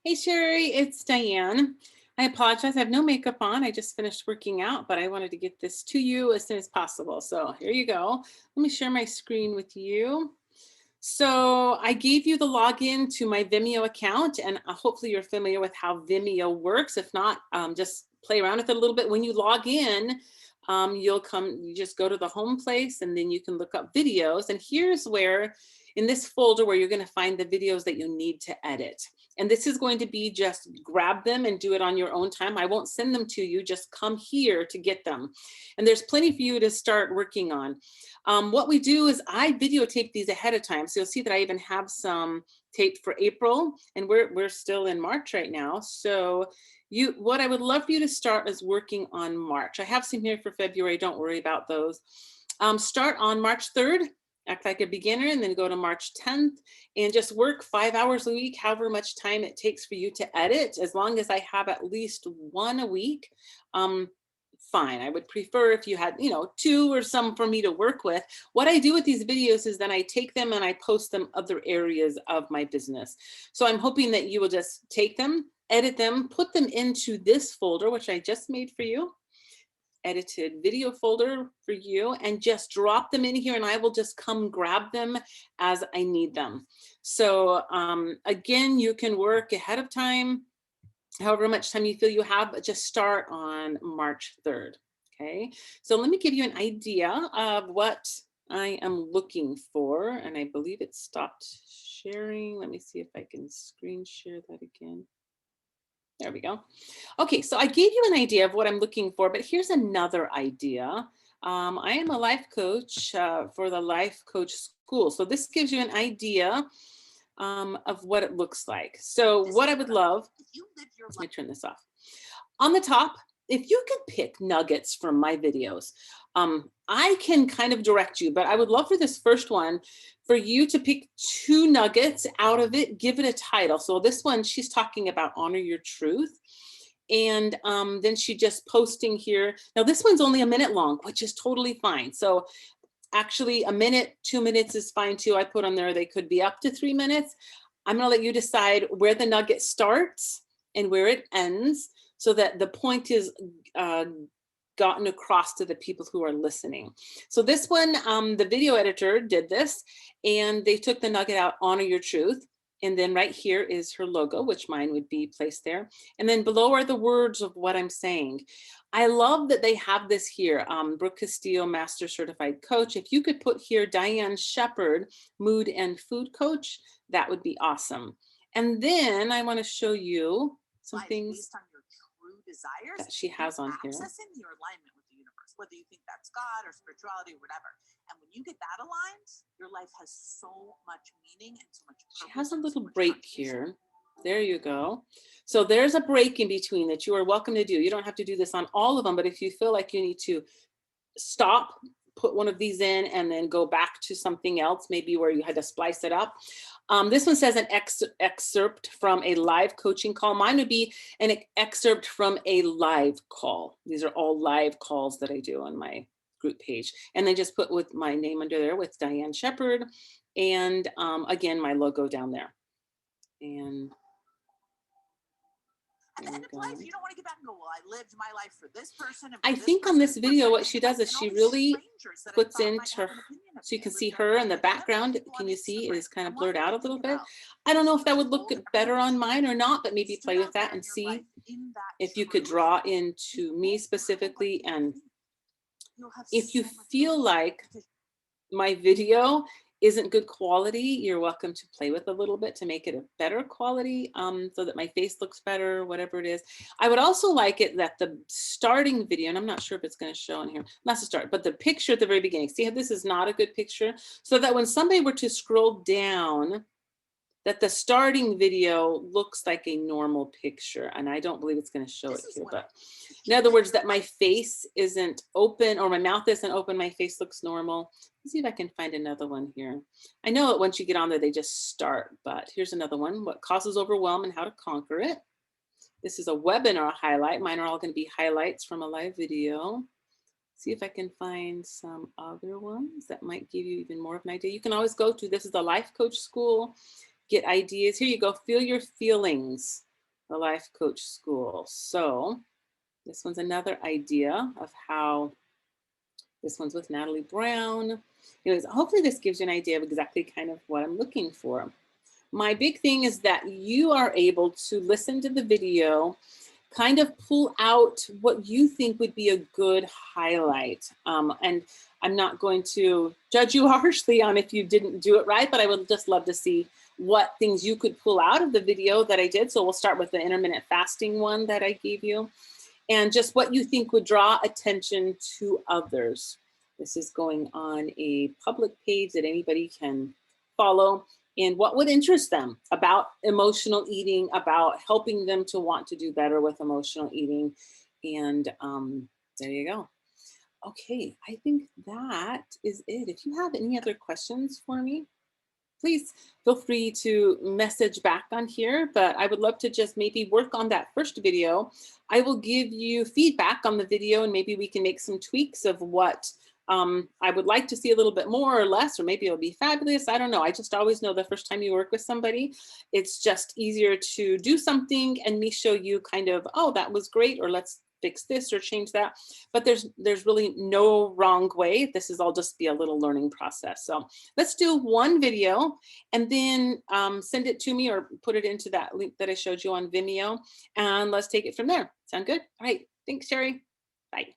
Hey Sherry, it's Diane. I apologize. I have no makeup on. I just finished working out, but I wanted to get this to you as soon as possible. So here you go. Let me share my screen with you. So I gave you the login to my Vimeo account, and hopefully you're familiar with how Vimeo works. If not, just play around with it a little bit. When you log in, you just go to the home place and then you can look up videos. And here's where, in this folder, where you're going to find the videos that you need to edit. And this is going to be just grab them and do it on your own time. I won't send them to you, just come here to get them. And there's plenty for you to start working on. What we do is I videotape these ahead of time. So you'll see that I even have some taped for April, and we're still in March right now. So what I would love for you to start is working on March. I have some here for February, don't worry about those. Start on March 3rd, act like a beginner, and then go to March 10th and just work 5 hours a week, however much time it takes for you to edit. As long as I have at least one a week, fine. I would prefer if you had, two or some for me to work with. What I do with these videos is then I take them and I post them other areas of my business. So I'm hoping that you will just take them, edit them, put them into this folder, which I just made for you, edited video folder for you, and just drop them in here and I will just come grab them as I need them. So again, you can work ahead of time, however much time you feel you have, but just start on March 3rd. Okay, so let me give you an idea of what I am looking for. And I believe it stopped sharing. Let me see if I can screen share that again. There we go. Okay, so I gave you an idea of what I'm looking for, but here's another idea. I am a life coach for the Life Coach School. So this gives you an idea of what it looks like. So what I would love, let me turn this off. On the top, if you could pick nuggets from my videos, I can kind of direct you, but I would love for this first one for you to pick 2 nuggets out of it, give it a title. So this one, she's talking about honor your truth. And then she just posting here. Now this one's only a minute long, which is totally fine. So actually a minute, 2 minutes is fine too. I put on there, they could be up to 3 minutes. I'm gonna let you decide where the nugget starts and where it ends so that the point is gotten across to the people who are listening. So this one, the video editor did this and they took the nugget out, honor your truth. And then right here is her logo, which mine would be placed there. And then below are the words of what I'm saying. I love that they have this here, Brooke Castillo, Master Certified Coach. If you could put here Diane Shepherd, Mood and Food Coach, that would be awesome. And then I want to show you some things based on your true desires that she has on here. Accessing your alignment with the universe, whether you think that's God or spirituality or whatever. And when you get that aligned, your life has so much meaning and so much purpose. She has a little break here. There you go. So there's a break in between that you are welcome to do. You don't have to do this on all of them, but if you feel like you need to stop, put one of these in and then go back to something else, maybe where you had to splice it up. This one says an excerpt from a live coaching call. Mine would be an excerpt from a live call. These are all live calls that I do on my group page. And then just put with my name under there with Diane Shepherd. And again, my logo down there. And at the end of life, you don't want to get back and go, well, I lived my life for this person. I think on this video, what she does is she really puts into her, so you can see her in the background. Can you see it is kind of blurred out a little bit? I don't know if that would look better on mine or not, but maybe play with that and see if you could draw into me specifically. And if you feel like my video isn't good quality, you're welcome to play with a little bit to make it a better quality, so that my face looks better, whatever it is. I would also like it that the starting video, and I'm not sure if it's going to show in here, not to start, but the picture at the very beginning, see how this is not a good picture, so that when somebody were to scroll down, that the starting video looks like a normal picture. And I don't believe it's going to show it here, but in other words, that my face isn't open or my mouth isn't open, my face looks normal. Let's see if I can find another one here. I know that once you get on there, they just start, but here's another one. What causes overwhelm and how to conquer it. This is a webinar highlight. Mine are all going to be highlights from a live video. See if I can find some other ones that might give you even more of an idea. You can always go to, this is the Life Coach School, get ideas. Here you go, feel your feelings. the Life Coach School. So this one's another idea of how, this one's with Natalie Brown. Anyways, hopefully this gives you an idea of exactly kind of what I'm looking for. My big thing is that you are able to listen to the video, kind of pull out what you think would be a good highlight. And I'm not going to judge you harshly on if you didn't do it right, but I would just love to see what things you could pull out of the video that I did. So we'll start with the intermittent fasting one that I gave you, and just what you think would draw attention to others. This is going on a public page that anybody can follow, and what would interest them about emotional eating, about helping them to want to do better with emotional eating. And there you go. Okay, I think that is it. If you have any other questions for me, please feel free to message back on here, but I would love to just maybe work on that first video. I will give you feedback on the video, and maybe we can make some tweaks of what I would like to see a little bit more or less, or maybe it'll be fabulous. I don't know. I just always know the first time you work with somebody, it's just easier to do something and me show you kind of, oh, that was great, or let's fix this or change that. But there's really no wrong way. This is all just be a little learning process. So let's do one video and then send it to me or put it into that link that I showed you on Vimeo, and let's take it from there. Sound good? All right. Thanks, Sherie. Bye.